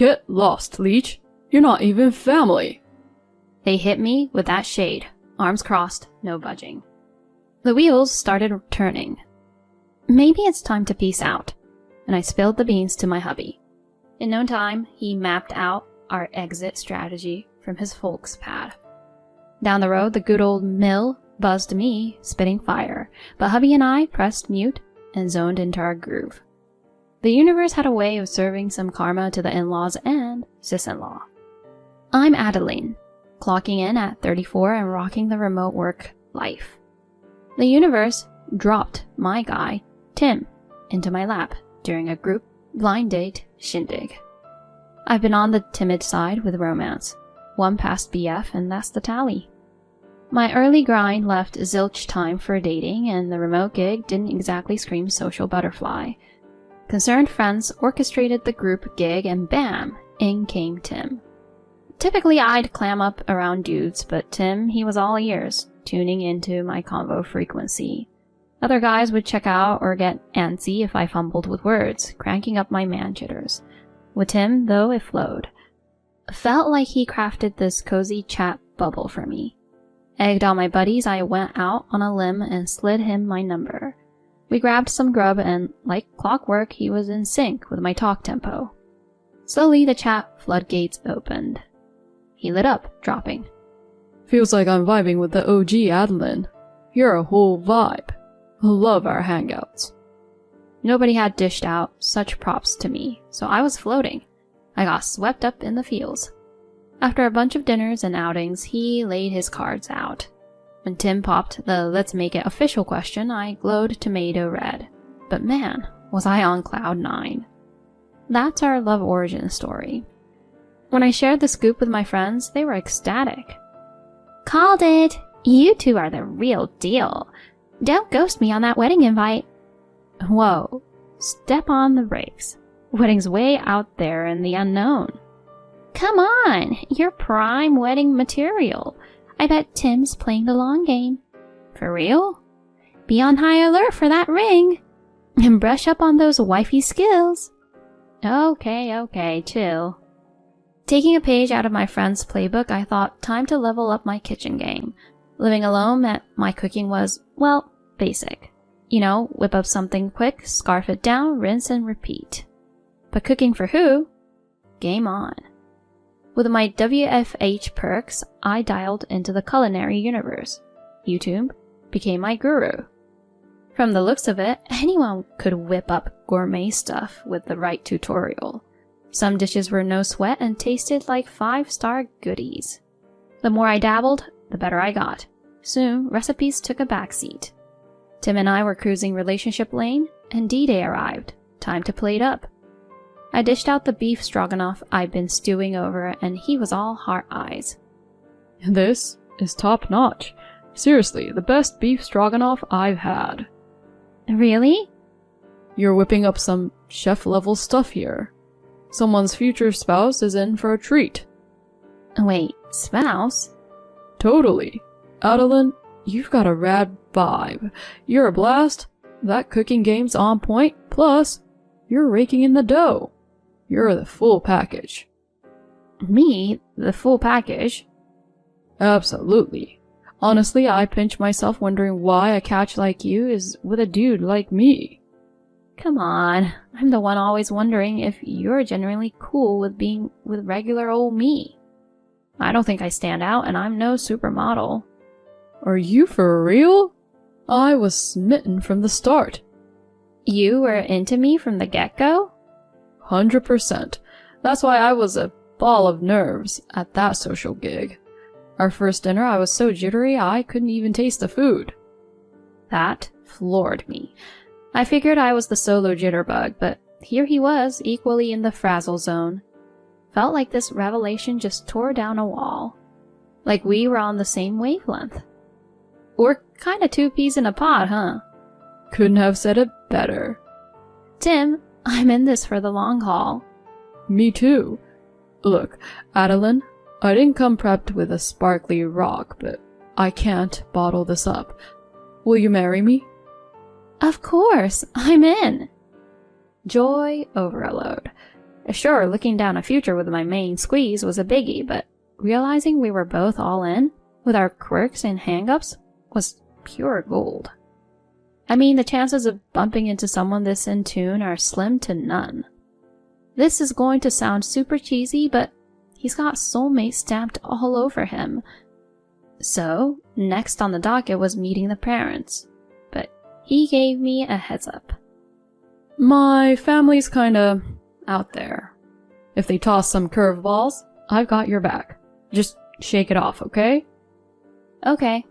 Get lost, leech. You're not even family. They hit me with that shade, arms crossed, no budging. The wheels started turning. Maybe it's time to peace out, and I spilled the beans to my hubby. In no time, he mapped out our exit strategy from his folks' pad. Down the road, the good old mill buzzed me, spitting fire, but hubby and I pressed mute and zoned into our groove. The universe had a way of serving some karma to the in-laws and sis-in-law. I'm Adeline, clocking in at 34 and rocking the remote work life. The universe dropped my guy, Tim, into my lap during a group blind date shindig. I've been on the timid side with romance. One past BF and that's the tally. My early grind left zilch time for dating, and the remote gig didn't exactly scream social butterfly. Concerned friends orchestrated the group gig and bam, in came Tim. Typically I'd clam up around dudes, but Tim, he was all ears, tuning into my convo frequency. Other guys would check out or get antsy if I fumbled with words, cranking up my man jitters. With Tim, though, it flowed. Felt like he crafted this cozy chat bubble for me. Egged on my buddies, I went out on a limb and slid him my number. We grabbed some grub and, like clockwork, he was in sync with my talk tempo. Slowly, the chat floodgates opened. He lit up, dropping. Feels like I'm vibing with the OG Adeline. You're a whole vibe. Love our hangouts. Nobody had dished out such props to me, so I was floating. I got swept up in the feels. After a bunch of dinners and outings, he laid his cards out. When Tim popped the let's make it official question, I glowed tomato red. But man, was I on cloud 9. That's our love origin story. When I shared the scoop with my friends, they were ecstatic. Called it! You two are the real deal. Don't ghost me on that wedding invite. Whoa, step on the brakes. Wedding's way out there in the unknown. Come on, you're prime wedding material. I bet Tim's playing the long game. For real? Be on high alert for that ring. And brush up on those wifey skills. Okay, chill. Taking a page out of my friend's playbook, I thought time to level up my kitchen game. Living alone meant my cooking was, well, basic. You know, whip up something quick, scarf it down, rinse and repeat. But cooking for who? Game on. With my WFH perks, I dialed into the culinary universe. YouTube became my guru. From the looks of it, anyone could whip up gourmet stuff with the right tutorial. Some dishes were no sweat and tasted like 5-star goodies. The more I dabbled, the better I got. Soon, recipes took a backseat. Tim and I were cruising relationship lane, and D-Day arrived. Time to plate up. I dished out the beef stroganoff I'd been stewing over, and he was all heart eyes. This is top notch. Seriously, the best beef stroganoff I've had. Really? You're whipping up some chef-level stuff here. Someone's future spouse is in for a treat. Wait, spouse? Totally. Adeline, you've got a rad vibe. You're a blast. That cooking game's on point. Plus, you're raking in the dough. You're the full package. Me? The full package? Absolutely. Honestly, I pinch myself wondering why a catch like you is with a dude like me. Come on. I'm the one always wondering if you're genuinely cool with being with regular old me. I don't think I stand out, and I'm no supermodel. Are you for real? I was smitten from the start. You were into me from the get-go? 100%. That's why I was a ball of nerves at that social gig. Our first dinner, I was so jittery I couldn't even taste the food. That floored me. I figured I was the solo jitterbug, but here he was, equally in the frazzle zone. Felt like this revelation just tore down a wall. Like we were on the same wavelength. We're kinda 2 peas in a pod, huh? Couldn't have said it better. Tim, I'm in this for the long haul. Me too. Look, Adeline, I didn't come prepped with a sparkly rock, but I can't bottle this up. Will you marry me? Of course, I'm in. Joy overload. Sure, looking down a future with my main squeeze was a biggie, but realizing we were both all in, with our quirks and hang-ups, was pure gold. I mean, the chances of bumping into someone this in tune are slim to none. This is going to sound super cheesy, but he's got soulmate stamped all over him. So, next on the docket was meeting the parents, but he gave me a heads up. My family's kinda out there. If they toss some curveballs, I've got your back. Just shake it off, okay? Okay.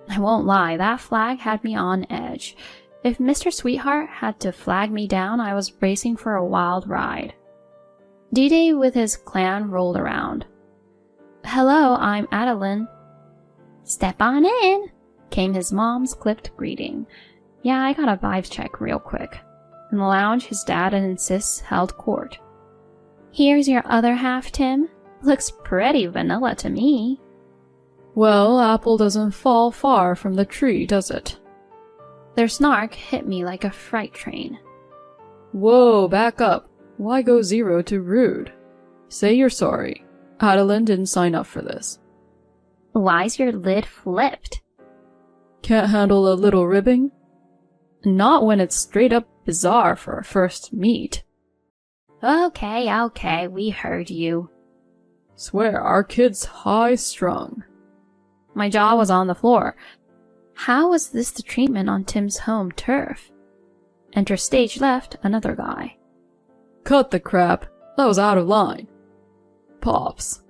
I won't lie, that flag had me on edge. If Mr. Sweetheart had to flag me down, I was bracing for a wild ride. D-Day with his clan rolled around. Hello, I'm Adeline. Step on in, came his mom's clipped greeting. Yeah, I got a vibes check real quick. In the lounge, his dad and sis held court. Here's your other half, Tim. Looks pretty vanilla to me. Well, apple doesn't fall far from the tree, does it? Their snark hit me like a freight train. Whoa, back up. Why go 0 to rude? Say you're sorry. Adeline didn't sign up for this. Why's your lid flipped? Can't handle a little ribbing? Not when it's straight up bizarre for a first meet. Okay, we heard you. Swear, our kid's high-strung. My jaw was on the floor. How was this the treatment on Tim's home turf? Enter stage left, another guy. Cut the crap. That was out of line. Pops.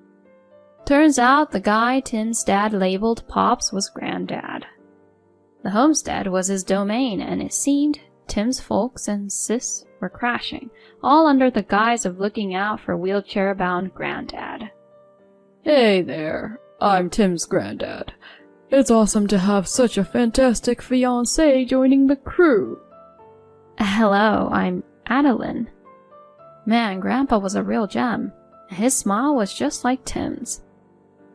Turns out the guy Tim's dad labeled Pops was Granddad. The homestead was his domain, and it seemed Tim's folks and sis were crashing, all under the guise of looking out for wheelchair-bound Granddad. Hey there, I'm Tim's granddad. It's awesome to have such a fantastic fiancé joining the crew. Hello, I'm Adeline. Man, Grandpa was a real gem. His smile was just like Tim's.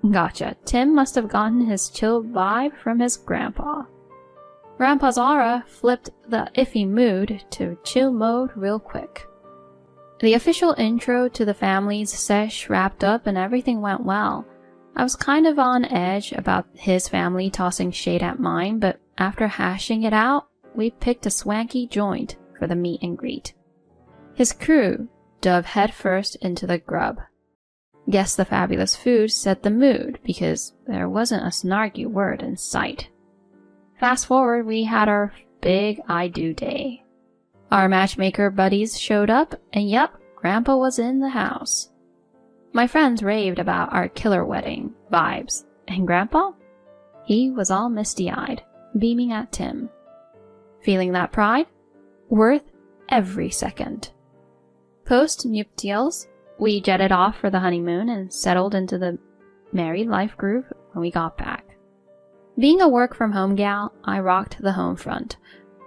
Gotcha, Tim must have gotten his chill vibe from his grandpa. Grandpa's aura flipped the iffy mood to chill mode real quick. The official intro to the family's sesh wrapped up and everything went well. I was kind of on edge about his family tossing shade at mine, but after hashing it out, we picked a swanky joint for the meet and greet. His crew dove headfirst into the grub. Guess the fabulous food set the mood because there wasn't a snarky word in sight. Fast forward, we had our big I do day. Our matchmaker buddies showed up, and yep, Grandpa was in the house. My friends raved about our killer wedding vibes, and Grandpa? He was all misty-eyed, beaming at Tim. Feeling that pride? Worth every second. Post-nuptials, we jetted off for the honeymoon and settled into the married life groove when we got back. Being a work-from-home gal, I rocked the home front.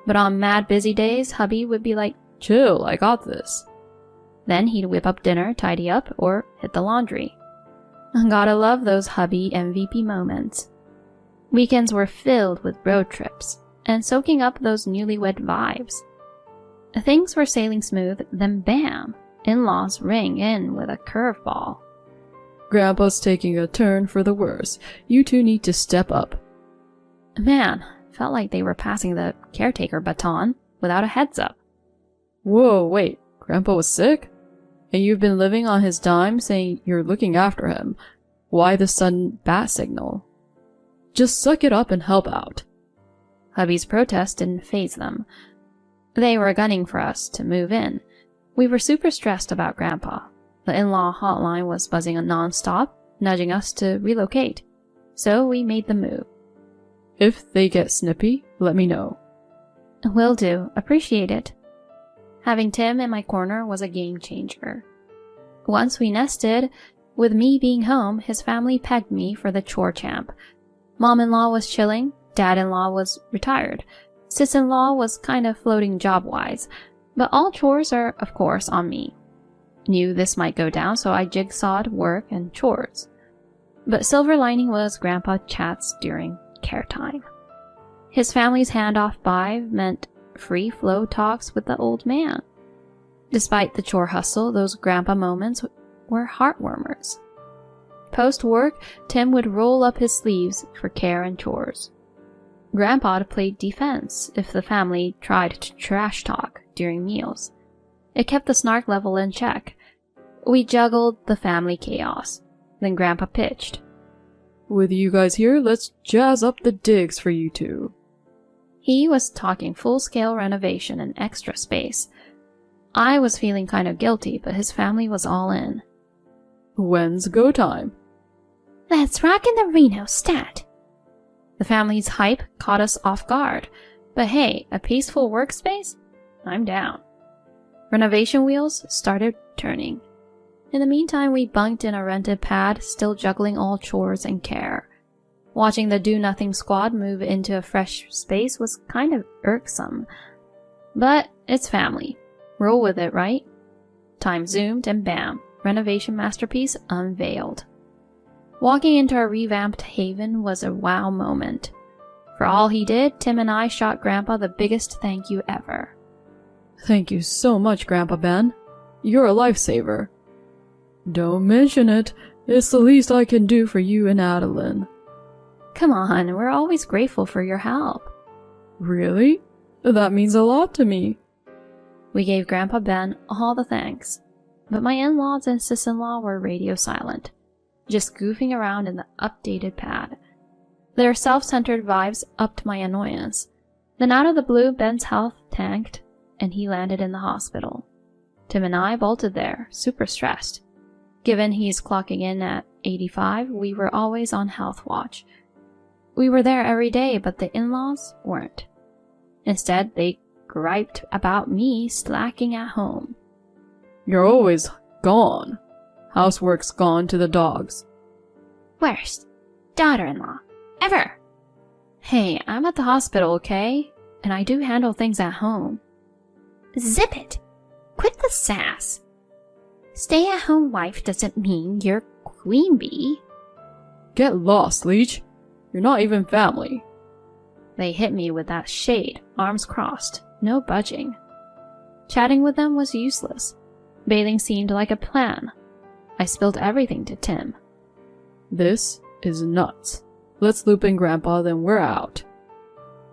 But on mad busy days, hubby would be like, Chill, I got this. Then he'd whip up dinner, tidy up, or hit the laundry. Gotta love those hubby MVP moments. Weekends were filled with road trips, and soaking up those newlywed vibes. Things were sailing smooth, then bam! In-laws ring in with a curveball. Grandpa's taking a turn for the worse. You two need to step up. Man, felt like they were passing the caretaker baton without a heads up. Whoa, wait, Grandpa was sick? And you've been living on his dime saying you're looking after him. Why the sudden bat signal? Just suck it up and help out. Hubby's protest didn't faze them. They were gunning for us to move in. We were super stressed about Grandpa. The in-law hotline was buzzing non-stop, nudging us to relocate. So we made the move. If they get snippy, let me know. Will do. Appreciate it. Having Tim in my corner was a game changer. Once we nested, with me being home, his family pegged me for the chore champ. Mom-in-law was chilling, dad-in-law was retired, sis-in-law was kind of floating job-wise, but all chores are, of course, on me. Knew this might go down, so I jigsawed work and chores. But silver lining was Grandpa chats during care time. His family's handoff vibe meant free flow talks with the old man. Despite the chore hustle, those grandpa moments were heartwarmers. Post-work, Tim would roll up his sleeves for care and chores. Grandpa played defense if the family tried to trash talk during meals. It kept the snark level in check. We juggled the family chaos. Then Grandpa pitched. With you guys here, let's jazz up the digs for you two. He was talking full-scale renovation and extra space. I was feeling kind of guilty, but his family was all in. When's go time? Let's rock in the Reno stat. The family's hype caught us off guard, but hey, a peaceful workspace? I'm down. Renovation wheels started turning. In the meantime, we bunked in a rented pad, still juggling all chores and care. Watching the do-nothing squad move into a fresh space was kind of irksome. But it's family. Roll with it, right? Time zoomed and bam, renovation masterpiece unveiled. Walking into our revamped haven was a wow moment. For all he did, Tim and I shot Grandpa the biggest thank you ever. Thank you so much, Grandpa Ben. You're a lifesaver. Don't mention it. It's the least I can do for you and Adeline. Come on, we're always grateful for your help. Really? That means a lot to me. We gave Grandpa Ben all the thanks, but my in-laws and sis-in-law were radio silent, just goofing around in the updated pad. Their self-centered vibes upped my annoyance. Then out of the blue, Ben's health tanked, and he landed in the hospital. Tim and I bolted there, super stressed. Given he's clocking in at 85, we were always on health watch. We were there every day, but the in-laws weren't. Instead, they griped about me slacking at home. You're always gone. Housework's gone to the dogs. Worst daughter-in-law ever. Hey, I'm at the hospital, okay? And I do handle things at home. Zip it. Quit the sass. Stay-at-home wife doesn't mean you're queen bee. Get lost, Leech. You're not even family. They hit me with that shade, arms crossed, no budging. Chatting with them was useless. Bathing seemed like a plan. I spilled everything to Tim. This is nuts. Let's loop in Grandpa, then we're out.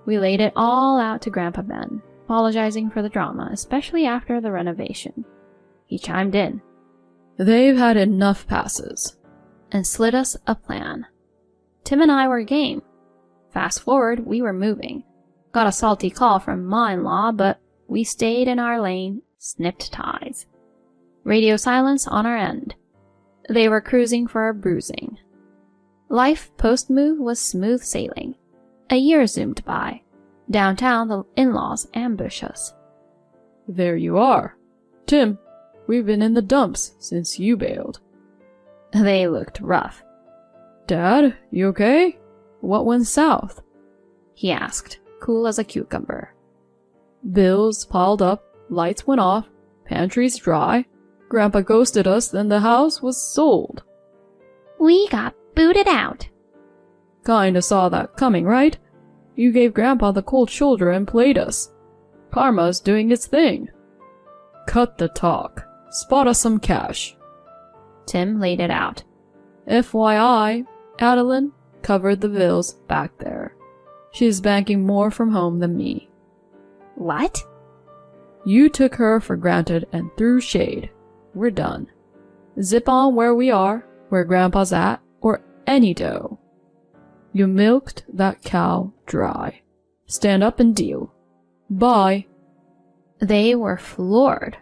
We laid it all out to Grandpa Ben, apologizing for the drama, especially after the renovation. He chimed in. They've had enough passes. And slid us a plan. Tim and I were game. Fast forward, we were moving. Got a salty call from ma-in-law, but we stayed in our lane, snipped ties. Radio silence on our end. They were cruising for a bruising. Life post-move was smooth sailing. A year zoomed by. Downtown, the in-laws ambush us. There you are. Tim, we've been in the dumps since you bailed. They looked rough. Dad, you okay? What went south? He asked, cool as a cucumber. Bills piled up, lights went off, pantries dry. Grandpa ghosted us, then the house was sold. We got booted out. Kinda saw that coming, right? You gave Grandpa the cold shoulder and played us. Karma's doing its thing. Cut the talk. Spot us some cash. Tim laid it out. FYI, Adeline covered the bills back there. She's banking more from home than me. What? You took her for granted and threw shade. We're done. Zip on where we are, where Grandpa's at, or any dough. You milked that cow dry. Stand up and deal. Bye. They were floored.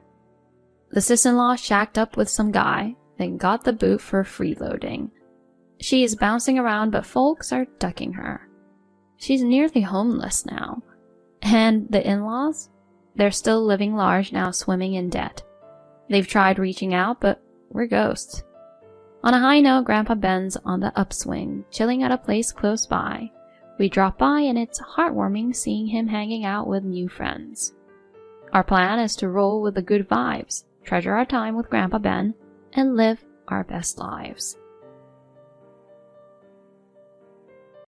The sis-in-law shacked up with some guy, then got the boot for freeloading. She is bouncing around, but folks are ducking her. She's nearly homeless now. And the in-laws? They're still living large now, swimming in debt. They've tried reaching out, but we're ghosts. On a high note, Grandpa Ben's on the upswing, chilling at a place close by. We drop by and it's heartwarming seeing him hanging out with new friends. Our plan is to roll with the good vibes, treasure our time with Grandpa Ben, and live our best lives.